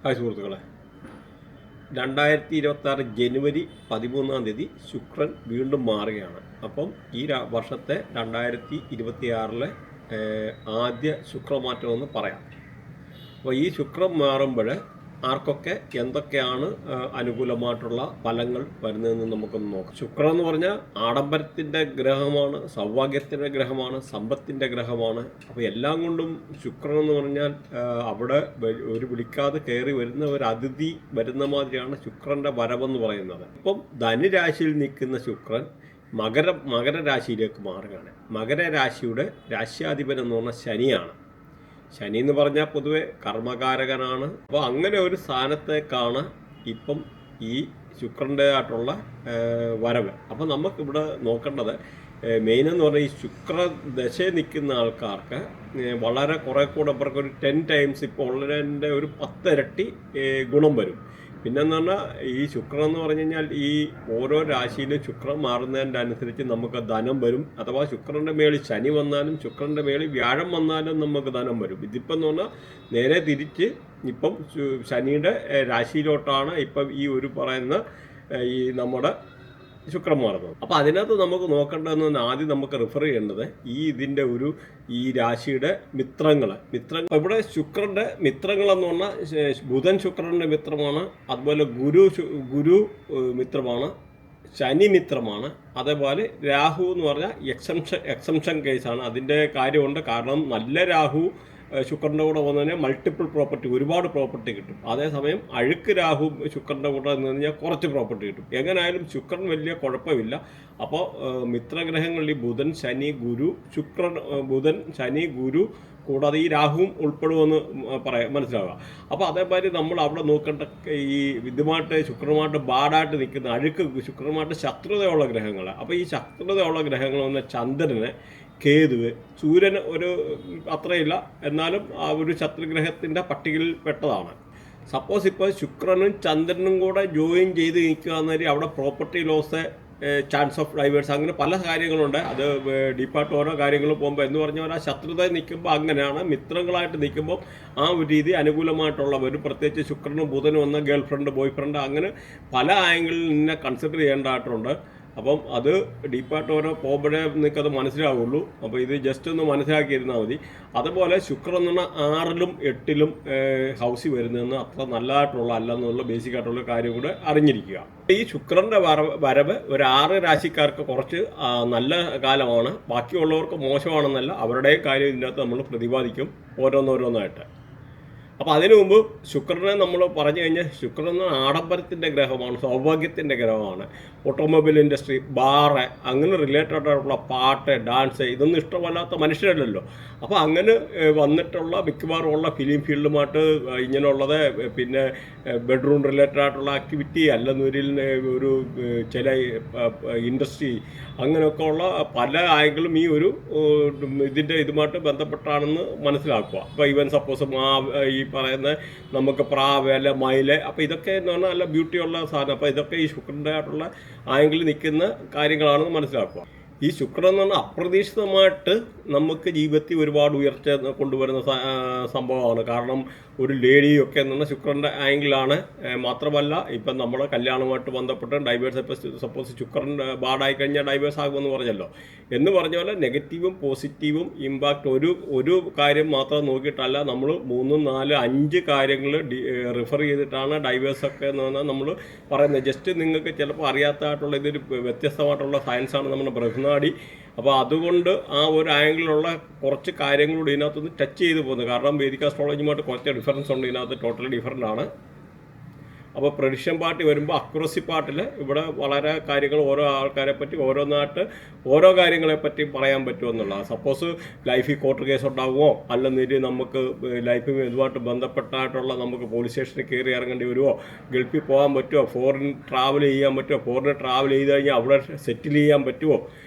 Hi സുഹൃത്തുക്കളെ, 2026 ജനുവരി 13 ശുക്രൻ വീണ്ടും മാറുകയാണ്. അപ്പം ഈ വർഷത്തെ 2026 ആദ്യ ശുക്രമാറ്റമെന്ന് പറയാം. അപ്പോൾ ഈ ശുക്രൻ മാറുമ്പോൾ ആർക്കൊക്കെ എന്തൊക്കെയാണ് അനുകൂലമായിട്ടുള്ള ഫലങ്ങൾ വരുന്നതെന്ന് നമുക്കൊന്ന് നോക്കാം. ശുക്രൻ എന്ന് പറഞ്ഞാൽ ആഡംബരത്തിൻ്റെ ഗ്രഹമാണ്, സൗഭാഗ്യത്തിൻ്റെ ഗ്രഹമാണ്, സമ്പത്തിൻ്റെ ഗ്രഹമാണ്. അപ്പോൾ എല്ലാം കൊണ്ടും ശുക്രൻ എന്ന് പറഞ്ഞാൽ അവിടെ ഒരു വിളിക്കാതെ കയറി വരുന്ന ഒരു അതിഥി വരുന്ന മാതിരിയാണ് ശുക്രൻ്റെ വരവെന്ന് പറയുന്നത്. ഇപ്പം ധനുരാശിയിൽ നിൽക്കുന്ന ശുക്രൻ മകരരാശിയിലേക്ക് മാറുകയാണ്. മകരരാശിയുടെ രാശ്യാധിപൻ എന്ന് പറഞ്ഞാൽ ശനിയാണ്. ശനി എന്ന് പറഞ്ഞാൽ പൊതുവെ കർമ്മകാരകനാണ്. അപ്പോൾ അങ്ങനെ ഒരു സ്ഥാനത്തേക്കാണ് ഇപ്പം ഈ ശുക്രൻ്റെ ആയിട്ടുള്ള വരവ്. അപ്പോൾ നമുക്കിവിടെ നോക്കേണ്ടത് മെയിൻ എന്ന് പറഞ്ഞാൽ ഈ ശുക്രദശയിൽ നിൽക്കുന്ന ആൾക്കാർക്ക് വളരെ കുറേ കൂടെ അവർക്കൊരു 10 ടൈംസ് ഇപ്പോൾ ഉള്ളതിൻ്റെ ഒരു 10 ഇരട്ടി ഗുണം വരും. പിന്നെന്ന് പറഞ്ഞാൽ ഈ ശുക്രൻ എന്ന് പറഞ്ഞു കഴിഞ്ഞാൽ ഈ ഓരോ രാശിയിലും ശുക്രൻ മാറുന്നതിൻ്റെ അനുസരിച്ച് നമുക്ക് ധനം വരും. അഥവാ ശുക്രൻ്റെ മേളിൽ ശനി വന്നാലും ശുക്രൻ്റെ മേളിൽ വ്യാഴം വന്നാലും നമുക്ക് ധനം വരും. ഇതിപ്പം എന്ന് പറഞ്ഞാൽ നേരെ തിരിച്ച് ഇപ്പം ശനിയുടെ രാശിയിലോട്ടാണ് ഇപ്പം ഈ ഒരു പറയുന്ന ഈ നമ്മുടെ ശുക്രൻ മാറുന്നത്. അപ്പോൾ അതിനകത്ത് നമുക്ക് നോക്കേണ്ടതെന്ന് ആദ്യം നമുക്ക് റിഫർ ചെയ്യേണ്ടത് ഇതിൻ്റെ ഈ രാശിയുടെ മിത്രങ്ങൾ. ഇവിടെ ശുക്രൻ്റെ മിത്രങ്ങളെന്ന് പറഞ്ഞാൽ ബുധൻ ശുക്രൻ്റെ മിത്രമാണ്, അതുപോലെ ഗുരു മിത്രമാണ്, ശനി മിത്രമാണ്, അതേപോലെ രാഹു എന്ന് പറഞ്ഞാൽ എക്സംഷൻ കേസാണ്. അതിൻ്റെ കാര്യമുണ്ട്. കാരണം നല്ല രാഹു ശുക്രൻ്റെ കൂടെ വന്നു മൾട്ടിപ്പിൾ പ്രോപ്പർട്ടി, ഒരുപാട് പ്രോപ്പർട്ടി കിട്ടും. അതേസമയം അഴുക്ക് രാഹു ശുക്രൻ്റെ കൂടെ നിന്ന് കഴിഞ്ഞാൽ കുറച്ച് പ്രോപ്പർട്ടി കിട്ടും. എങ്ങനെയായാലും ശുക്രൻ വലിയ കുഴപ്പമില്ല. അപ്പോൾ മിത്രഗ്രഹങ്ങളിൽ ബുധൻ ശനി ഗുരു കൂടാതെ ഈ രാഹുവും ഉൾപ്പെടുമെന്ന് മനസ്സിലാവുക. അപ്പോൾ അതേമാതിരി നമ്മൾ അവിടെ നോക്കേണ്ട ഈ ശുക്രനുമായിട്ട് ബാഡായിട്ട് നിൽക്കുന്ന അഴുക്ക് ശുക്രനുമായിട്ട് ശത്രുതയുള്ള ഗ്രഹങ്ങൾ. അപ്പോൾ ഈ ശത്രുതയുള്ള ഗ്രഹങ്ങൾ വന്ന ചന്ദ്രന്, കേതുവ്, സൂര്യന് ഒരു അത്രയില്ല, എന്നാലും ആ ഒരു ശത്രുഗ്രഹത്തിൻ്റെ പട്ടികയിൽ പെട്ടതാണ്. സപ്പോസ് ഇപ്പോൾ ശുക്രനും ചന്ദ്രനും കൂടെ ജോയിൻ ചെയ്ത് നിൽക്കുക എന്നൊരു അവിടെ property loss, chance of divorce, അങ്ങനെ പല കാര്യങ്ങളുണ്ട്. അത് ഡീപ്പായിട്ട് ഓരോ കാര്യങ്ങൾ പോകുമ്പോൾ എന്ന് പറഞ്ഞാൽ ആ ശത്രുത നിൽക്കുമ്പോൾ അങ്ങനെയാണ്. മിത്രങ്ങളായിട്ട് നിൽക്കുമ്പോൾ ആ ഒരു രീതി അനുകൂലമായിട്ടുള്ളവരും, പ്രത്യേകിച്ച് ശുക്രനും ബുധനും വന്ന ഗേൾ ഫ്രണ്ട്, ബോയ് ഫ്രണ്ട്, അങ്ങനെ പല ആംഗിളിൽ നിന്നെ കൺസിഡർ ചെയ്യേണ്ടതായിട്ടുണ്ട്. അപ്പം അത് ഡീപ്പായിട്ട് ഓരോ പോകുമ്പോഴേ നിങ്ങൾക്കത് മനസ്സിലാവുള്ളൂ. അപ്പോൾ ഇത് ജസ്റ്റ് ഒന്ന് മനസ്സിലാക്കിയിരുന്നാൽ മതി. അതുപോലെ ശുക്രൻ എന്ന് പറഞ്ഞാൽ 6ലും 8ലും ഹൗസിൽ വരുന്നതെന്ന് അത്ര നല്ലതായിട്ടുള്ള അല്ലെന്നുള്ള ബേസിക്കായിട്ടുള്ള കാര്യം കൂടെ അറിഞ്ഞിരിക്കുക. ഈ ശുക്രൻ്റെ വരവ് ഒരു 6 രാശിക്കാർക്ക് കുറച്ച് നല്ല കാലമാണ്, ബാക്കിയുള്ളവർക്ക് മോശമാണെന്നല്ല. അവരുടെ കാര്യം ഇതിനകത്ത് നമ്മൾ പ്രതിപാദിക്കും ഓരോന്നോരോന്നായിട്ട്. അപ്പോൾ അതിനു മുമ്പ് ശുക്രനെ നമ്മൾ പറഞ്ഞു കഴിഞ്ഞാൽ ശുക്രൻ ആഡംബരത്തിൻ്റെ ഗ്രഹമാണ്, സൗഭാഗ്യത്തിൻ്റെ ഗ്രഹമാണ്. ഓട്ടോമൊബൈൽ ഇൻഡസ്ട്രി, ബാറ്, അങ്ങനെ റിലേറ്റഡ് ആയിട്ടുള്ള പാട്ട്, ഡാൻസ്, ഇതൊന്നും ഇഷ്ടമല്ലാത്ത മനുഷ്യരല്ലല്ലോ. അപ്പോൾ അങ്ങനെ വന്നിട്ടുള്ള മിക്കവാറും ഉള്ള ഫിലിം ഫീൽഡുമായിട്ട് ഇങ്ങനെയുള്ളത്, പിന്നെ ബെഡ്റൂം റിലേറ്റഡ് ആയിട്ടുള്ള ആക്ടിവിറ്റി, അല്ലെന്നൊരിൽ ഒരു ചില ഇൻഡസ്ട്രി, അങ്ങനെയൊക്കെ ഉള്ള പല ആംഗിളും ഈ ഒരു ഇതുമായിട്ട് ബന്ധപ്പെട്ടാണെന്ന് മനസ്സിലാക്കുക. അപ്പോൾ ഈവൻ സപ്പോസ് ഈ പറയുന്ന നമുക്ക് പ്രാവ്, അല്ല മയില്, അപ്പോൾ ഇതൊക്കെ എന്ന് പറഞ്ഞാൽ നല്ല ബ്യൂട്ടിയുള്ള സാധനം. അപ്പോൾ ഇതൊക്കെ ഈ ശുക്രൻ്റെ ആയിട്ടുള്ള ആംഗിളിൽ നിൽക്കുന്ന കാര്യങ്ങളാണെന്ന് മനസ്സിലാക്കുക. ഈ ശുക്രൻ എന്ന് പറഞ്ഞാൽ അപ്രതീക്ഷിതമായിട്ട് നമുക്ക് ജീവിതത്തിൽ ഒരുപാട് ഉയർച്ച കൊണ്ടുവരുന്ന സംഭവമാണ്. കാരണം ഒരു ലേഡിയൊക്കെ എന്ന് പറഞ്ഞാൽ ശുക്രൻ്റെ ആംഗിളാണ്. മാത്രമല്ല ഇപ്പം നമ്മുടെ കല്യാണവുമായിട്ട് ബന്ധപ്പെട്ട് ഡൈവേഴ്സ്, ഇപ്പോൾ സപ്പോസ് ശുക്രൻ ബാഡായി കഴിഞ്ഞാൽ ഡൈവേഴ്സ് ആകുമെന്ന് പറഞ്ഞല്ലോ. എന്ന് പറഞ്ഞ പോലെ നെഗറ്റീവും പോസിറ്റീവും ഇമ്പാക്റ്റ് ഒരു കാര്യം മാത്രം നോക്കിയിട്ടല്ല, നമ്മൾ 3, 4, 5 കാര്യങ്ങൾ റിഫർ ചെയ്തിട്ടാണ് ഡൈവേഴ്സൊക്കെ എന്ന് പറഞ്ഞാൽ നമ്മൾ പറയുന്നത്. ജസ്റ്റ് നിങ്ങൾക്ക് ചിലപ്പോൾ അറിയാത്തതായിട്ടുള്ള ഇതൊരു വ്യത്യസ്തമായിട്ടുള്ള സയൻസാണ് നമ്മുടെ ബൃഹനാടി. അപ്പോൾ അതുകൊണ്ട് ആ ഒരു ആംഗിളിലുള്ള കുറച്ച് കാര്യങ്ങളോട് ഇതിനകത്തൊന്ന് ടച്ച് ചെയ്ത് പോകുന്നത്. കാരണം വേദിക് ആസ്ട്രോളജിയുമായിട്ട് കുറച്ച് ഡിഫറൻസ് ഉണ്ട് ഇതിനകത്ത്, ടോട്ടലി ഡിഫറൻ്റ് ആണ്. അപ്പോൾ പ്രഡിക്ഷൻ പാർട്ടി വരുമ്പോൾ അക്യുറസി പാർട്ടിൽ ഇവിടെ വളരെ കാര്യങ്ങൾ ഓരോ ആൾക്കാരെ പറ്റി ഓരോന്നായിട്ട് ഓരോ കാര്യങ്ങളെപ്പറ്റി പറയാൻ പറ്റുമെന്നുള്ളതാണ്. സപ്പോസ് ലൈഫിൽ കോർട്ട് കേസ് ഉണ്ടാകുമോ, അല്ലെന്നിട്ട് നമുക്ക് ലൈഫിൽ ഇതുമായിട്ട് ബന്ധപ്പെട്ടായിട്ടുള്ള നമുക്ക് പോലീസ് സ്റ്റേഷനിൽ കയറി ഇറങ്ങേണ്ടി വരുമോ, ഗൾഫിൽ പോകാൻ പറ്റുമോ, ഫോറിൻ ട്രാവൽ ചെയ്യാൻ പറ്റുമോ, ഫോറിൻ ട്രാവൽ ചെയ്ത് കഴിഞ്ഞാൽ അവിടെ സെറ്റിൽ ചെയ്യാൻ പറ്റുമോ,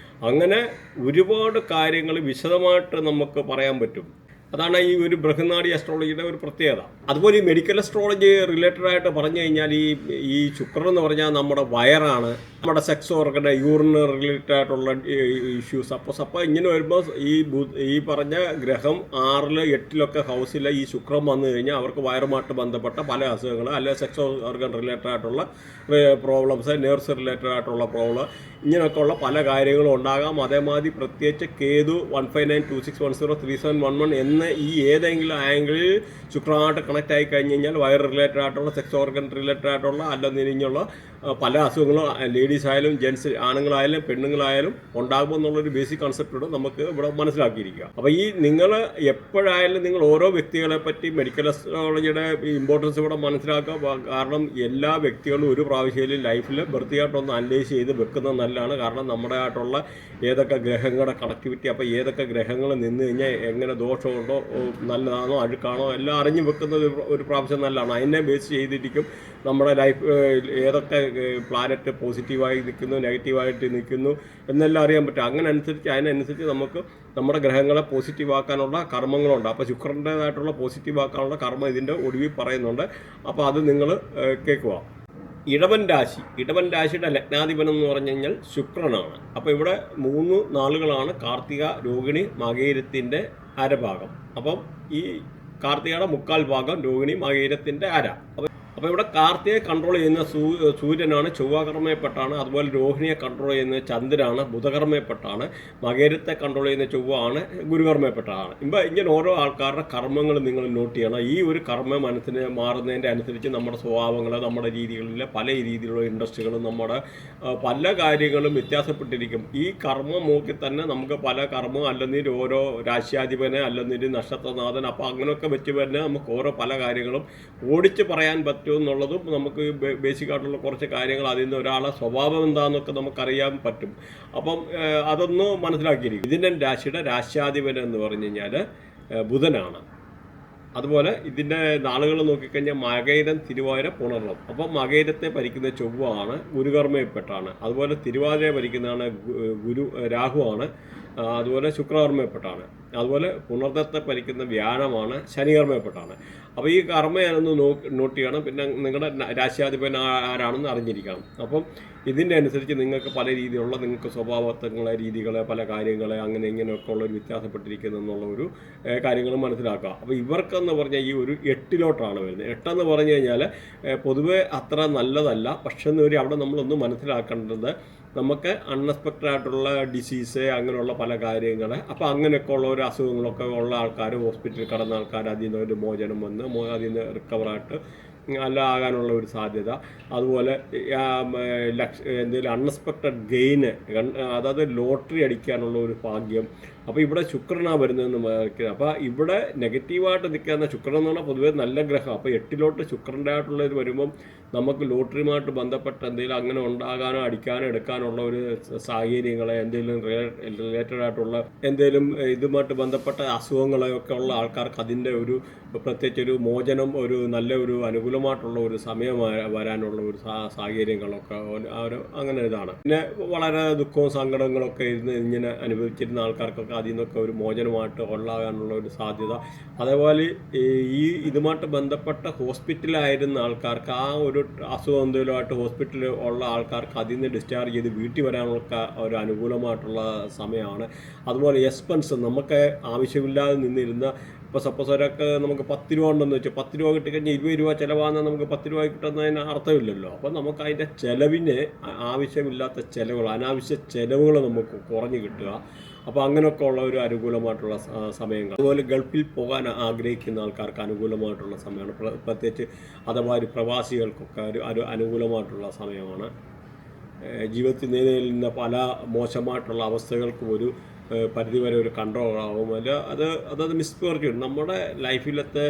അങ്ങനെ ഒരുപാട് കാര്യങ്ങൾ വിശദമായിട്ട് നമുക്ക് പറയാൻ പറ്റും. അതാണ് ഈ ഒരു ബൃഹനാടി അസ്ട്രോളജിയുടെ ഒരു പ്രത്യേകത. അതുപോലെ ഈ മെഡിക്കൽ അസ്ട്രോളജി റിലേറ്റഡ് ആയിട്ട് പറഞ്ഞു കഴിഞ്ഞാൽ ഈ ശുക്രൻ എന്ന് പറഞ്ഞാൽ നമ്മുടെ വയറാണ്, നമ്മുടെ സെക്സ് ഓർഗൻ യൂറിന് റിലേറ്റഡ് ആയിട്ടുള്ള ഇഷ്യൂസ്. അപ്പോൾ ഇങ്ങനെ വരുമ്പോൾ ഈ പറഞ്ഞ ഗ്രഹം 6, 8 ഹൗസിൽ ഈ ശുക്രൻ വന്നു കഴിഞ്ഞാൽ അവർക്ക് വയറുമായിട്ട് ബന്ധപ്പെട്ട പല അസുഖങ്ങൾ, അല്ലെങ്കിൽ സെക്സ് ഓർഗൻ റിലേറ്റഡ് ആയിട്ടുള്ള പ്രോബ്ലംസ്, നേഴ്സ് റിലേറ്റഡ് ആയിട്ടുള്ള പ്രോബ്ലം, ഇങ്ങനെയൊക്കെയുള്ള പല കാര്യങ്ങളും ഉണ്ടാകാം. അതേമാതിരി പ്രത്യേകിച്ച് കേതു 159261037111 എന്ന ഈ ഏതെങ്കിലും ആംഗിളിൽ ശുക്രമായിട്ട് കണക്റ്റ് ആയി കഴിഞ്ഞ് കഴിഞ്ഞാൽ വയർ റിലേറ്റഡ് ആയിട്ടുള്ള സെക്സ് ഓർഗൻ റിലേറ്റഡ് ആയിട്ടുള്ള അല്ലെന്നിരിഞ്ഞുള്ള പല അസുഖങ്ങളും ലേഡീസ് ആയാലും ജെൻസ് ആണുങ്ങളായാലും പെണ്ണുങ്ങളായാലും ഉണ്ടാകുമെന്നുള്ളൊരു ബേസിക് കൺസെപ്റ്റോട് നമുക്ക് ഇവിടെ മനസ്സിലാക്കിയിരിക്കുക. അപ്പോൾ ഈ നിങ്ങൾ എപ്പോഴായാലും നിങ്ങൾ ഓരോ വ്യക്തികളെ പറ്റി മെഡിക്കൽ അസ്ട്രോളജിയുടെ ഇമ്പോർട്ടൻസ് ഇവിടെ മനസ്സിലാക്കുക. കാരണം എല്ലാ വ്യക്തികളും ഒരു പ്രാവശ്യം ലൈഫിൽ വൃത്തിയായിട്ടൊന്ന് അനലൈസ് ചെയ്ത് വെക്കുന്നത് നല്ലതാണ്. കാരണം നമ്മുടെ ആയിട്ടുള്ള ഏതൊക്കെ ഗ്രഹങ്ങളുടെ കണക്ടിവിറ്റി, അപ്പോൾ ഏതൊക്കെ ഗ്രഹങ്ങൾ നിന്ന് കഴിഞ്ഞാൽ എങ്ങനെ ദോഷമുണ്ടോ, നല്ലതാണോ അഴുക്കാണോ എല്ലാം അറിഞ്ഞു വെക്കുന്നത് ഒരു പ്രാവശ്യം നല്ലതാണ്. അതിനെ ബേസ് ചെയ്തിരിക്കും നമ്മുടെ ലൈഫ് ഏതൊക്കെ പ്ലാനറ്റ് പോസിറ്റീവായി നിൽക്കുന്നു, നെഗറ്റീവായിട്ട് നിൽക്കുന്നു എന്നെല്ലാം അറിയാൻ പറ്റും. അതിനനുസരിച്ച് നമുക്ക് നമ്മുടെ ഗ്രഹങ്ങളെ പോസിറ്റീവ് ആക്കാനുള്ള കർമ്മങ്ങളുണ്ട്. അപ്പോൾ ശുക്രൻ്റേതായിട്ടുള്ള പോസിറ്റീവ് ആക്കാനുള്ള കർമ്മം ഇതിൻ്റെ ഒടുവിൽ പറയുന്നുണ്ട്. അപ്പോൾ അത് നിങ്ങൾ കേൾക്കുക. ഇടവൻ രാശിയുടെ ലഗ്നാധിപനം എന്ന് പറഞ്ഞു കഴിഞ്ഞാൽ ശുക്രനാണ്. അപ്പോൾ ഇവിടെ 3 നാളുകളാണ് കാർത്തിക, രോഹിണി, മകയിരത്തിൻ്റെ അരഭാഗം. അപ്പം ഈ കാർത്തികയുടെ 3/4 ഭാഗം, രോഹിണി മകയിരത്തിൻ്റെ അര. അപ്പോൾ ഇവിടെ കാർത്തികയെ കൺട്രോൾ ചെയ്യുന്ന സൂര്യനാണ്, ചൊവ്വകർമ്മയപ്പെട്ടാണ്. അതുപോലെ രോഹിണിയെ കൺട്രോൾ ചെയ്യുന്നത് ചന്ദ്രനാണ്, ബുധകർമ്മയപ്പെട്ടാണ്. മകരത്തെ കൺട്രോൾ ചെയ്യുന്ന ചൊവ്വയാണ്, ഗുരുകർമ്മയപ്പെട്ടാണ്. ഇങ്ങനെ ഓരോ ആൾക്കാരുടെ കർമ്മങ്ങൾ നിങ്ങൾ നോട്ട് ചെയ്യണം. ഈ ഒരു കർമ്മ മനസ്സിന് മാറുന്നതിൻ്റെ അനുസരിച്ച് നമ്മുടെ സ്വഭാവങ്ങൾ, നമ്മുടെ രീതികളിലെ പല രീതിയിലുള്ള ഇൻട്രസ്റ്റുകളും നമ്മുടെ പല കാര്യങ്ങളും വ്യത്യാസപ്പെട്ടിരിക്കും. ഈ കർമ്മം നോക്കി തന്നെ നമുക്ക് പല കർമ്മം അല്ലെങ്കിൽ ഓരോ രാശ്യാധിപനെ അല്ലെങ്കിൽ നക്ഷത്രനാഥൻ, അപ്പോൾ അങ്ങനെയൊക്കെ വെച്ച് തന്നെ നമുക്ക് ഓരോ പല കാര്യങ്ങളും ഓടിച്ച് പറയാൻ പറ്റും എന്നുള്ളതും നമുക്ക് ബേസിക് ആയിട്ടുള്ള കുറച്ച് കാര്യങ്ങൾ അതിൽ നിന്ന് ഒരാളെ സ്വഭാവം എന്താണെന്നൊക്കെ നമുക്കറിയാൻ പറ്റും. അപ്പം അതൊന്ന് മനസ്സിലാക്കിയിരിക്കും. ഇതിൻ്റെ രാശിയുടെ രാശ്യാധിപൻ എന്ന് പറഞ്ഞു കഴിഞ്ഞാൽ ബുധനാണ്. അതുപോലെ ഇതിൻ്റെ നാളുകൾ നോക്കിക്കഴിഞ്ഞാൽ മകയിരം, തിരുവാതിര, പുണർന്നം. അപ്പം മകയിരത്തെ ഭരിക്കുന്ന ചൊവ്വയാണ്, ഗുരുകർമ്മയപ്പെട്ടാണ്. അതുപോലെ തിരുവാതിരയെ ഭരിക്കുന്നതാണ് രാഹുവാണ്. അതുപോലെ ശുക്രകർമ്മയപ്പെട്ടാണ്. അതുപോലെ പുണർന്നത്തെ ഭരിക്കുന്ന വ്യാഴമാണ്, ശനികർമ്മയപ്പെട്ടാണ്. അപ്പോൾ ഈ കർമ്മയാണെന്ന് നോട്ട് ചെയ്യണം. പിന്നെ നിങ്ങളുടെ രാശ്യാധിപൻ ആരാണെന്ന് അറിഞ്ഞിരിക്കണം. അപ്പം ഇതിൻ്റെ അനുസരിച്ച് നിങ്ങൾക്ക് പല രീതിയിലുള്ള നിങ്ങൾക്ക് സ്വഭാവങ്ങളെ, രീതികളെ, പല കാര്യങ്ങളെ അങ്ങനെ ഇങ്ങനെയൊക്കെ ഉള്ളൊരു വ്യത്യാസപ്പെട്ടിരിക്കുന്നു എന്നുള്ള ഒരു കാര്യങ്ങൾ മനസ്സിലാക്കുക. അപ്പോൾ ഇവർക്കെന്ന് പറഞ്ഞാൽ ഈ ഒരു 8 വരുന്നത്. 8 പറഞ്ഞു കഴിഞ്ഞാൽ പൊതുവെ അത്ര നല്ലതല്ല. പക്ഷേ അവിടെ നമ്മളൊന്ന് മനസ്സിലാക്കേണ്ടത് നമുക്ക് അൺഎക്സ്പെക്റ്റഡ് ആയിട്ടുള്ള ഡിസീസ്, അങ്ങനെയുള്ള പല കാര്യങ്ങൾ, അപ്പോൾ അങ്ങനെയൊക്കെ ഉള്ള ഒരു അസുഖങ്ങളൊക്കെ ഉള്ള ആൾക്കാർ, ഹോസ്പിറ്റലിൽ കിടന്ന ആൾക്കാർ അതിൽ നിന്ന് ഒരു മോചനം വന്ന് അതിൽ നിന്ന് റിക്കവറായിട്ട് അല്ല ആകാനുള്ള ഒരു സാധ്യത. അതുപോലെ എന്തെങ്കിലും അൺഎക്സ്പെക്റ്റഡ് ഗെയിന്, അതായത് ലോട്ടറി അടിക്കാനുള്ള ഒരു ഭാഗ്യം. അപ്പോൾ ഇവിടെ ശുക്രനാണ് വരുന്നതെന്ന്. അപ്പോൾ ഇവിടെ നെഗറ്റീവായിട്ട് നിൽക്കുന്ന ശുക്രൻ എന്ന് പറഞ്ഞാൽ പൊതുവേ നല്ല ഗ്രഹം. അപ്പോൾ 8 ശുക്രൻ്റെ ആയിട്ടുള്ള ഇത് വരുമ്പം നമുക്ക് ലോട്ടറിയുമായിട്ട് ബന്ധപ്പെട്ട എന്തെങ്കിലും അങ്ങനെ ഉണ്ടാകാനോ അടിക്കാനോ എടുക്കാനുള്ള ഒരു സാഹചര്യങ്ങളെ, എന്തെങ്കിലും റിലേറ്റഡ് ആയിട്ടുള്ള എന്തെങ്കിലും ഇതുമായിട്ട് ബന്ധപ്പെട്ട അസുഖങ്ങളൊക്കെ ഉള്ള ആൾക്കാർക്ക് അതിൻ്റെ ഒരു പ്രത്യേകിച്ചൊരു മോചനം, ഒരു നല്ല ഒരു അനുകൂലമായിട്ടുള്ള ഒരു സമയം വരാനുള്ള ഒരു സാഹചര്യങ്ങളൊക്കെ അങ്ങനെ ഇതാണ്. പിന്നെ വളരെ ദുഃഖവും സങ്കടങ്ങളൊക്കെ ഇങ്ങനെ അനുഭവിച്ചിരുന്ന ആൾക്കാർക്കൊക്കെ അതിൽ നിന്നൊക്കെ ഒരു മോചനമായിട്ട് ഉണ്ടാകാനുള്ള ഒരു സാധ്യത. അതേപോലെ ഈ ഇതുമായിട്ട് ബന്ധപ്പെട്ട ഹോസ്പിറ്റലായിരുന്ന ആൾക്കാർക്ക് ആ ഒരു അസുഖം എന്തെങ്കിലുമായിട്ട് ഹോസ്പിറ്റലിൽ ഉള്ള ആൾക്കാർക്ക് അതിൽ നിന്ന് ഡിസ്ചാർജ് ചെയ്ത് വീട്ടിൽ വരാനുള്ള ഒരു അനുകൂലമായിട്ടുള്ള സമയമാണ്. അതുപോലെ എക്സ്പെൻസ്, നമുക്ക് ആവശ്യമില്ലാതെ നിന്നിരുന്ന, ഇപ്പോൾ സപ്പോസ് ഒരാൾക്ക് നമുക്ക് 10 രൂപ ഉണ്ടെന്ന് വെച്ചാൽ 10 രൂപ കിട്ടിക്കഴിഞ്ഞാൽ 20 രൂപ ചിലവാകുന്ന നമുക്ക് 10 രൂപ കിട്ടുന്നതിന് അർത്ഥമില്ലല്ലോ. അപ്പോൾ നമുക്ക് അതിൻ്റെ ചിലവിന് ആവശ്യമില്ലാത്ത ചിലവുകൾ, അനാവശ്യ ചിലവുകൾ നമുക്ക് കുറഞ്ഞു കിട്ടുക. അപ്പോൾ അങ്ങനെയൊക്കെ ഉള്ള ഒരു അനുകൂലമായിട്ടുള്ള സമയങ്ങൾ. അതുപോലെ ഗൾഫിൽ പോകാൻ ആഗ്രഹിക്കുന്ന ആൾക്കാർക്ക് അനുകൂലമായിട്ടുള്ള സമയമാണ്. പ്രത്യേകിച്ച് അഥവാ പ്രവാസികൾക്കൊക്കെ ഒരു അനുകൂലമായിട്ടുള്ള സമയമാണ്. ജീവിതത്തിൽ നേരിടുന്ന പല മോശമായിട്ടുള്ള അവസ്ഥകൾക്കും ഒരു പരിധിവരെ ഒരു കൺട്രോൾ ആവും. അതത് മിസ്ഫോർച്യൂൺ, നമ്മുടെ ലൈഫിലത്തെ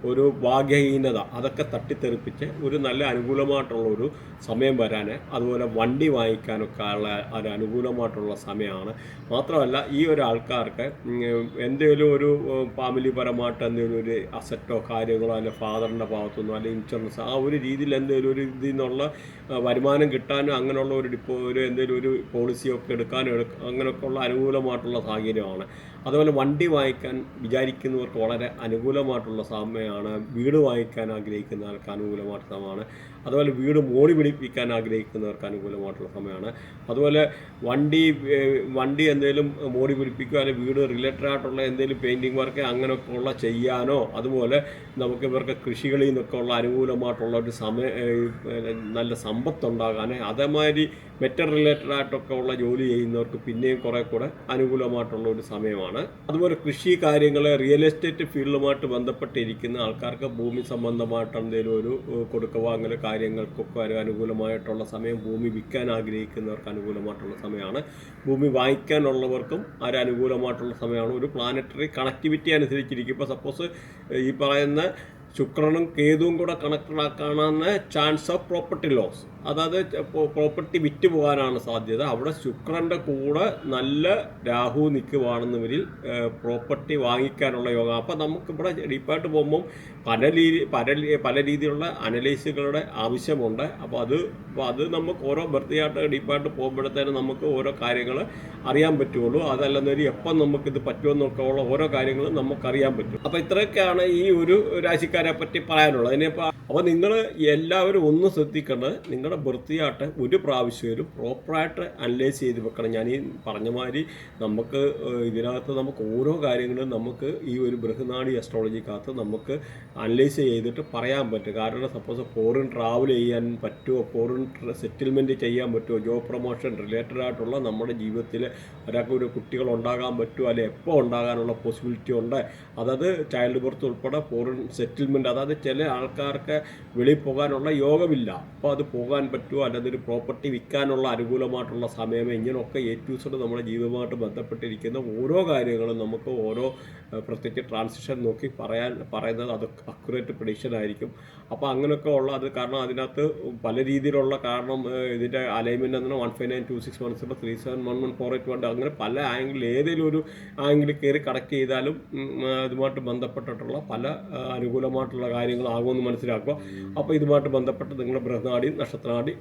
ഒരു ഭാഗ്യഹീനത അതൊക്കെ തട്ടിത്തെറിപ്പിച്ച് ഒരു നല്ല അനുകൂലമായിട്ടുള്ള ഒരു സമയം വരാൻ, അതുപോലെ വണ്ടി വാങ്ങിക്കാനൊക്കെ ഉള്ള ഒരു അനുകൂലമായിട്ടുള്ള സമയമാണ്. മാത്രമല്ല ഈ ഒരു ആൾക്കാർക്ക് എന്തെങ്കിലും ഒരു ഫാമിലി പരമായിട്ട് എന്തെങ്കിലും ഒരു അസറ്റോ കാര്യങ്ങളോ അല്ലെങ്കിൽ ഫാദറിൻ്റെ ഭാഗത്തുനിന്നോ അല്ലെങ്കിൽ ഇൻഷുറൻസ് ആ ഒരു രീതിയിൽ എന്തെങ്കിലും ഒരു ഇതിൽ നിന്നുള്ള വരുമാനം കിട്ടാനും അങ്ങനെയുള്ള ഒരു എന്തെങ്കിലും ഒരു പോളിസിയൊക്കെ എടുക്കാനും അങ്ങനെയൊക്കെ ഉള്ള അനുകൂലമായിട്ടുള്ള സാഹചര്യമാണ്. അതുപോലെ വണ്ടി വാങ്ങിക്കാൻ വിചാരിക്കുന്നവർക്ക് വളരെ അനുകൂലമായിട്ടുള്ള സമയമാണ്. വീട് വാങ്ങിക്കാൻ ആഗ്രഹിക്കുന്നവർക്ക് അനുകൂലമായിട്ടുള്ള സമയമാണ്. അതുപോലെ വീട് മോടി പിടിപ്പിക്കാൻ ആഗ്രഹിക്കുന്നവർക്ക് അനുകൂലമായിട്ടുള്ള സമയമാണ്. അതുപോലെ വണ്ടി എന്തെങ്കിലും മോടി പിടിപ്പിക്കുക, അല്ലെങ്കിൽ വീട് റിലേറ്റഡ് ആയിട്ടുള്ള എന്തെങ്കിലും പെയിൻറ്റിങ് വർക്ക് അങ്ങനെയൊക്കെ ഉള്ള ചെയ്യാനോ, അതുപോലെ നമുക്ക് ഇവർക്ക് കൃഷികളിൽ നിന്നൊക്കെ ഉള്ള അനുകൂലമായിട്ടുള്ള ഒരു നല്ല സമ്പത്തുണ്ടാകാൻ, അതേമാതിരി മെറ്റൽ റിലേറ്റഡ് ആയിട്ടൊക്കെ ഉള്ള ജോലി ചെയ്യുന്നവർക്ക് പിന്നെയും കുറേ കൂടെ അനുകൂലമായിട്ടുള്ള ഒരു സമയമാണ്. അതുപോലെ കൃഷി കാര്യങ്ങൾ, റിയൽ എസ്റ്റേറ്റ് ഫീൽഡുമായിട്ട് ബന്ധപ്പെട്ടിരിക്കുന്ന ആൾക്കാർക്ക് ഭൂമി സംബന്ധമായിട്ട് എന്തെങ്കിലും ഒരു കൊടുക്കവാങ്ങൽ കാര്യങ്ങൾക്കൊക്കെ ഒരു അനുകൂലമായിട്ടുള്ള സമയം. ഭൂമി വിൽക്കാൻ ആഗ്രഹിക്കുന്നവർക്ക് അനുകൂലമായിട്ടുള്ള സമയമാണ്. ഭൂമി വാങ്ങിക്കാനുള്ളവർക്കും ഒരു അനുകൂലമായിട്ടുള്ള സമയമാണ്. ഒരു പ്ലാനറ്ററി കണക്ടിവിറ്റി അനുസരിച്ചിരിക്കും. ഇപ്പോൾ സപ്പോസ് ഈ പറയുന്ന ശുക്രനും കേതുവും കൂടെ കണക്റ്റഡ് ആക്കാനാണ് ചാൻസ് ഓഫ് പ്രോപ്പർട്ടി ലോസ്, അതായത് പ്രോപ്പർട്ടി വിറ്റ് പോകാനാണ് സാധ്യത. അവിടെ ശുക്രൻ്റെ കൂടെ നല്ല രാഹു നിൽക്കുവാണെന്നുവരിൽ പ്രോപ്പർട്ടി വാങ്ങിക്കാനുള്ള യോഗം. അപ്പം നമുക്കിവിടെ ഡീപ്പായിട്ട് പോകുമ്പം പല രീതിയിലുള്ള അനലൈസുകളുടെ ആവശ്യമുണ്ട്. അപ്പോൾ അത് നമുക്ക് ഓരോ ബർത്തിയായിട്ട് ഡീപ്പായിട്ട് പോകുമ്പോഴത്തേനും നമുക്ക് ഓരോ കാര്യങ്ങൾ അറിയാൻ പറ്റുള്ളൂ. അതല്ലെന്നൊരു എപ്പം നമുക്കിത് പറ്റുമെന്നൊക്കെ ഉള്ള ഓരോ കാര്യങ്ങളും നമുക്കറിയാൻ പറ്റും. അപ്പോൾ ഇത്രയൊക്കെയാണ് ഈ ഒരു രാശിക്കാരെ പറ്റി പറയാനുള്ളത്. അപ്പോൾ നിങ്ങൾ എല്ലാവരും ഒന്ന് ശ്രദ്ധിക്കേണ്ടത്, നിങ്ങളുടെ ബർത്തിയായിട്ട് ഒരു പ്രാവശ്യവും പ്രോപ്പറായിട്ട് അനലൈസ് ചെയ്ത് വെക്കണം. ഞാൻ ഈ പറഞ്ഞ മാതിരി ഇതിനകത്ത് നമുക്ക് ഓരോ കാര്യങ്ങളും നമുക്ക് ഈ ഒരു ബൃഹനാഡി അസ്ട്രോളജിക്കകത്ത് നമുക്ക് അനലൈസ് ചെയ്തിട്ട് പറയാൻ പറ്റും. കാരണം സപ്പോസ് ഫോറിൻ ട്രാവൽ ചെയ്യാൻ പറ്റുമോ, ഫോറിൻ സെറ്റിൽമെൻറ്റ് ചെയ്യാൻ പറ്റുമോ, ജോബ് പ്രൊമോഷൻ റിലേറ്റഡ് ആയിട്ടുള്ള നമ്മുടെ ജീവിതത്തിൽ ഒരാൾക്ക് ഒരു കുട്ടികൾ ഉണ്ടാകാൻ പറ്റുമോ, അല്ലെങ്കിൽ എപ്പോൾ ഉണ്ടാകാനുള്ള പോസിബിലിറ്റി ഉണ്ട്. അതായത് ചൈൽഡ് ബർത്ത് ഉൾപ്പെടെ ഫോറിൻ സെറ്റിൽമെൻറ്റ്, അതായത് ചില ആൾക്കാർക്ക് വെളിയിൽ പോകാനുള്ള യോഗമില്ല. അപ്പോൾ അത് പോകാൻ പറ്റുമോ, അല്ലെങ്കിൽ ഒരു പ്രോപ്പർട്ടി വിൽക്കാനുള്ള അനുകൂലമായിട്ടുള്ള സമയം, ഇങ്ങനെയൊക്കെ ഏറ്റവും നമ്മുടെ ജീവിതവുമായിട്ട് ബന്ധപ്പെട്ടിരിക്കുന്ന ഓരോ കാര്യങ്ങളും നമുക്ക് ഓരോ പ്രത്യേകിച്ച് ട്രാൻസിഷൻ നോക്കി പറയുന്നത് അത് അക്യുറേറ്റ് പ്രെഡിക്ഷൻ ആയിരിക്കും. അപ്പോൾ അങ്ങനെയൊക്കെ ഉള്ള അത് കാരണം അതിനകത്ത് പല രീതിയിലുള്ള കാരണം ഇതിൻ്റെ അലൈൻമെൻറ്റ് എന്ന് 1592617 371148 അങ്ങനെ പല ആംഗിൾ ഏതെങ്കിലും ഒരു ആംഗിൾ കയറി കണക്ട് ചെയ്താലും ഇതുമായിട്ട് ബന്ധപ്പെട്ടിട്ടുള്ള പല അനുകൂലമായിട്ടുള്ള കാര്യങ്ങളാകുമെന്ന് മനസ്സിലാക്കുക. അപ്പോൾ ഇതുമായിട്ട് ബന്ധപ്പെട്ട് നിങ്ങളുടെ ബൃഹനാഡി, നക്ഷത്രനാഡി,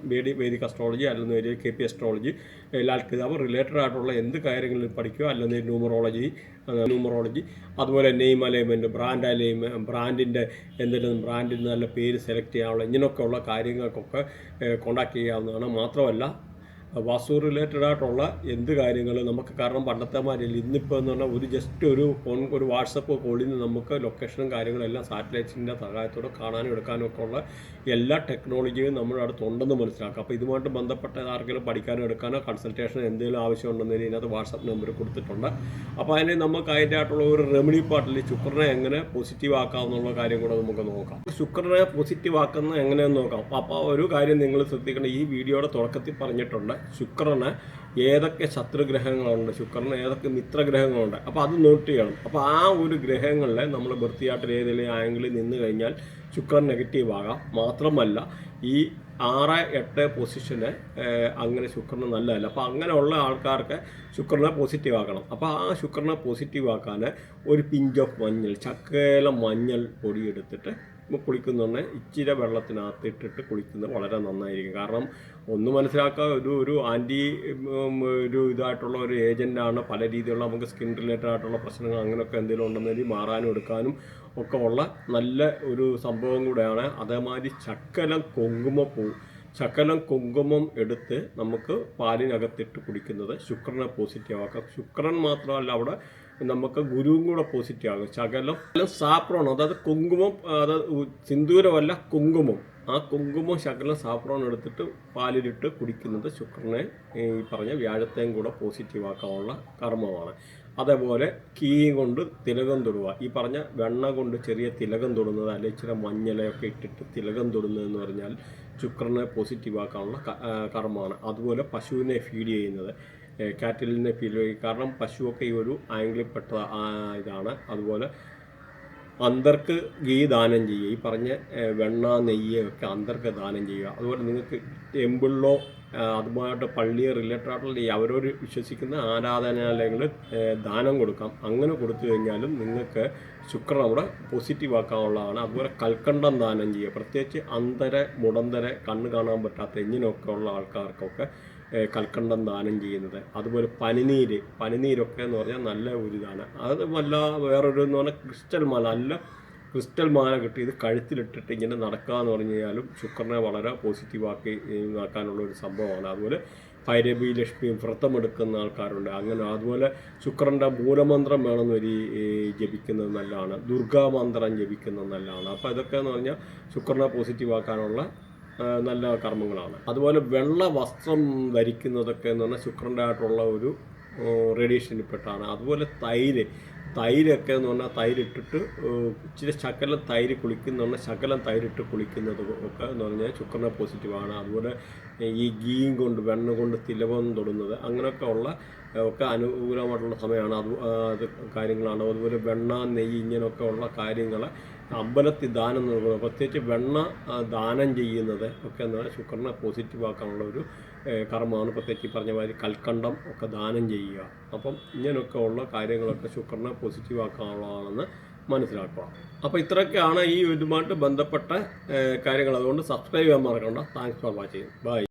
വേദിക് അസ്ട്രോളജി അല്ലെങ്കിൽ KP അസ്ട്രോളജി, ലാൽ കിതാബ് റിലേറ്റഡ് ആയിട്ടുള്ള എന്ത് കാര്യങ്ങളിൽ പഠിക്കുക, അല്ലെങ്കിൽ ന്യൂമറോളജി, അതുപോലെ നെയിം അലൈൻമെൻറ്റ്, ബ്രാൻഡിൻ്റെ എന്തെങ്കിലും ബ്രാൻഡിന് നല്ല പേര് സെലക്ട് ചെയ്യാനുള്ള ഇങ്ങനെയൊക്കെയുള്ള കാര്യങ്ങൾക്കൊക്കെ കോണ്ടാക്ട് ചെയ്യാവുന്നതാണ്. മാത്രമല്ല വാസ്തു റിലേറ്റഡ് ആയിട്ടുള്ള എന്ത് കാര്യങ്ങൾ നമുക്ക്, കാരണം പണ്ടത്തെ മാതിരില്ല ഇന്നിപ്പോൾ എന്ന് പറഞ്ഞാൽ ജസ്റ്റ് ഒരു വാട്സപ്പ് കോളിൽ നിന്ന് നമുക്ക് ലൊക്കേഷനും കാര്യങ്ങളെല്ലാം സാറ്റലൈറ്റ്സിൻ്റെ സഹായത്തോടെ കാണാനും എടുക്കാനും ഒക്കെ ഉള്ള എല്ലാ ടെക്നോളജിയും നമ്മുടെ അടുത്തുണ്ടെന്ന് മനസ്സിലാക്കുക. അപ്പോൾ ഇതുമായിട്ട് ബന്ധപ്പെട്ട ആർക്കെങ്കിലും പഠിക്കാനോ എടുക്കാനോ കൺസൾട്ടേഷനോ എന്തെങ്കിലും ആവശ്യമുണ്ടെന്നതിന് ഇതിനകത്ത് വാട്സപ്പ് നമ്പർ കൊടുത്തിട്ടുണ്ട്. അപ്പോൾ അതിന് നമുക്ക് അതിൻ്റെ ആയിട്ടുള്ള ഒരു റെമഡി പാർട്ടിൽ ശുക്രനെ എങ്ങനെ പോസിറ്റീവ് ആക്കാമെന്നുള്ള കാര്യം കൂടെ നമുക്ക് നോക്കാം. ശുക്രനെ പോസിറ്റീവ് ആക്കുന്നത് എങ്ങനെയെന്ന് നോക്കാം. അപ്പോൾ ഒരു കാര്യം നിങ്ങൾ ശ്രദ്ധിക്കണം, ഈ വീഡിയോയുടെ തുടക്കത്തിൽ പറഞ്ഞിട്ടുണ്ട് ശുക്രന് ഏതൊക്കെ ശത്രുഗ്രഹങ്ങളുണ്ട്, ശുക്രന് ഏതൊക്കെ മിത്രഗ്രഹങ്ങളുണ്ട്. അപ്പോൾ അത് നോട്ട് ചെയ്യണം. അപ്പോൾ ആ ഒരു ഗ്രഹങ്ങളിൽ നമ്മൾ വൃത്തിയായിട്ട് ഏതെങ്കിലും ആംഗിളിൽ നിന്ന് കഴിഞ്ഞാൽ ശുക്രൻ നെഗറ്റീവ് ആകാം. മാത്രമല്ല ഈ 6, 8 പൊസിഷന് അങ്ങനെ ശുക്രന് നല്ലതല്ല. അപ്പോൾ അങ്ങനെയുള്ള ആൾക്കാർക്ക് ശുക്രനെ പോസിറ്റീവ് ആക്കണം. അപ്പോൾ ആ ശുക്രനെ പോസിറ്റീവ് ആക്കാൻ ഒരു പിഞ്ച് ഓഫ് മഞ്ഞൾ, ചക്കേലം മഞ്ഞൾ പൊടി എടുത്തിട്ട് കുളിക്കുന്നുണ്ട് ഇച്ചിരി വെള്ളത്തിനകത്ത് ഇട്ടിട്ട് കുളിക്കുന്നത് വളരെ നന്നായിരിക്കും. കാരണം ഒന്ന് മനസ്സിലാക്കുക, ഒരു ആൻറ്റി ഇതായിട്ടുള്ള ഒരു ഏജൻ്റാണ്. പല രീതിയിലുള്ള നമുക്ക് സ്കിൻ റിലേറ്റഡ് ആയിട്ടുള്ള പ്രശ്നങ്ങൾ അങ്ങനെയൊക്കെ എന്തെങ്കിലും ഉണ്ടെങ്കിൽ മാറാനും എടുക്കാനും ഒക്കെ ഉള്ള നല്ല ഒരു സംഭവം കൂടെയാണ്. അതേമാതിരി ശകലം കുങ്കുമം എടുത്ത് നമുക്ക് പാലിനകത്തിട്ട് കുടിക്കുന്നത് ശുക്രനെ പോസിറ്റീവ് ആക്കാം. ശുക്രൻ മാത്രമല്ല, അവിടെ നമുക്ക് ഗുരുവും കൂടെ പോസിറ്റീവ് ആകും. ശകലം സാപ്രോൺ, അതായത് കുങ്കുമം, അതായത് സിന്ദൂരമല്ല കുങ്കുമം, ആ കുങ്കുമം ശകലം സാഫ്രോൺ എടുത്തിട്ട് പാലിലിട്ട് കുടിക്കുന്നത് ശുക്രനെ ഈ പറഞ്ഞ വ്യാഴത്തെയും കൂടെ പോസിറ്റീവ് ആക്കാനുള്ള കർമ്മമാണ്. അതേപോലെ കീയും കൊണ്ട് തിലകം തൊടുക, ഈ പറഞ്ഞ വെണ്ണ കൊണ്ട് ചെറിയ തിലകം തൊടുന്നത്, അല്ലെങ്കിൽ ഇച്ചിരി മഞ്ഞളയൊക്കെ ഇട്ടിട്ട് തിലകം തൊടുന്നതെന്ന് പറഞ്ഞാൽ ശുക്രനെ പോസിറ്റീവ് ആക്കാനുള്ള കർമ്മമാണ്. അതുപോലെ പശുവിനെ ഫീഡ് ചെയ്യുന്നത്, കാറ്റലിനെ ഫീഡ് ചെയ്യും. കാരണം പശുവൊക്കെ ഈ ഒരു ആംഗിളിൽ പെട്ട ഇതാണ്. അതുപോലെ അന്തർക്ക് ഗീ ദാനം ചെയ്യുക, ഈ പറഞ്ഞ വെണ്ണ നെയ്യ് ഒക്കെ അന്തർക്ക് ദാനം ചെയ്യുക. അതുപോലെ നിങ്ങൾക്ക് ടെമ്പിളിലോ അതുമായിട്ട് പള്ളിയെ റിലേറ്റഡ് ആയിട്ടുള്ള അവരോട് വിശ്വസിക്കുന്ന ആരാധനാലയങ്ങളിൽ ദാനം കൊടുക്കാം. അങ്ങനെ കൊടുത്തു കഴിഞ്ഞാലും നിങ്ങൾക്ക് ശുക്രൻ അവിടെ പോസിറ്റീവ് ആക്കാനുള്ളതാണ്. അതുപോലെ കൽക്കണ്ടം ദാനം ചെയ്യുക, പ്രത്യേകിച്ച് മുടന്തര കണ്ണ് കാണാൻ പറ്റാത്ത ഇങ്ങനെയൊക്കെ ഉള്ള ആൾക്കാർക്കൊക്കെ കൽക്കണ്ടം ദാനം ചെയ്യുന്നത്. അതുപോലെ പനിനീരൊക്കെ എന്ന് പറഞ്ഞാൽ നല്ല ഒരു ഇതാണ്. അത് വേറൊരു എന്ന് പറഞ്ഞാൽ ക്രിസ്റ്റൽ മാല കിട്ടി ഇത് കഴുത്തിലിട്ടിട്ട് ഇങ്ങനെ നടക്കുക എന്ന് പറഞ്ഞു കഴിഞ്ഞാലും ശുക്രനെ വളരെ പോസിറ്റീവാക്കി ആക്കാനുള്ള ഒരു സംഭവമാണ്. അതുപോലെ ഭൈരവി ലക്ഷ്മിയും വ്രതമെടുക്കുന്ന ആൾക്കാരുണ്ട്. അങ്ങനെ അതുപോലെ ശുക്രൻ്റെ മൂലമന്ത്രം വേണമെന്ന് ജപിക്കുന്നത് നല്ലതാണ്. ദുർഗാമന്ത്രം ജപിക്കുന്നത് നല്ലതാണ്. അപ്പോൾ ഇതൊക്കെ എന്ന് പറഞ്ഞാൽ ശുക്രനെ പോസിറ്റീവാക്കാനുള്ള നല്ല കർമ്മങ്ങളാണ്. അതുപോലെ വെള്ള വസ്ത്രം ധരിക്കുന്നതൊക്കെ എന്ന് പറഞ്ഞാൽ ശുക്രൻ്റെ ആയിട്ടുള്ള ഒരു റേഡിയേഷനിൽപ്പെട്ടാണ്. അതുപോലെ തൈരൊക്കെ എന്ന് പറഞ്ഞാൽ തൈരിട്ടിട്ട് ഇച്ചിരി ശകലം തൈര് കുളിക്കുന്ന ശകലം തൈരിട്ട് കുളിക്കുന്നത് ഒക്കെ എന്ന് പറഞ്ഞാൽ ശുക്രനെ പോസിറ്റീവാണ്. അതുപോലെ ഈ ഗീയും കൊണ്ട് വെണ്ണ കൊണ്ട് തിലകം തൊടുന്നത് അങ്ങനെയൊക്കെ ഉള്ള ഒക്കെ അനുകൂലമായിട്ടുള്ള സമയമാണ്. അത് കാര്യങ്ങളാണ്. അതുപോലെ വെണ്ണ നെയ്യ് ഇങ്ങനെയൊക്കെ ഉള്ള കാര്യങ്ങൾ അമ്പലത്തിൽ ദാനം നൽകുന്നത്, പ്രത്യേകിച്ച് വെണ്ണ ദാനം ചെയ്യുന്നത് ഒക്കെ എന്ന് പറഞ്ഞാൽ ശുക്രനെ പോസിറ്റീവാക്കാനുള്ള ഒരു കർമ്മമാണ്. പ്രത്യേകിച്ച് പറഞ്ഞ മാതിരി കൽക്കണ്ടം ഒക്കെ ദാനം ചെയ്യുക. അപ്പം ഇങ്ങനെയൊക്കെ ഉള്ള കാര്യങ്ങളൊക്കെ ശുക്രനെ പോസിറ്റീവാക്കാനുള്ളതാണെന്ന് മനസ്സിലാക്കുക. അപ്പോൾ ഇത്രയൊക്കെയാണ് ഈ ഇതുമായിട്ട് ബന്ധപ്പെട്ട കാര്യങ്ങൾ. അതുകൊണ്ട് സബ്സ്ക്രൈബ് ചെയ്യാൻ മറക്കണ്ട. Thanks for watching. ബൈ.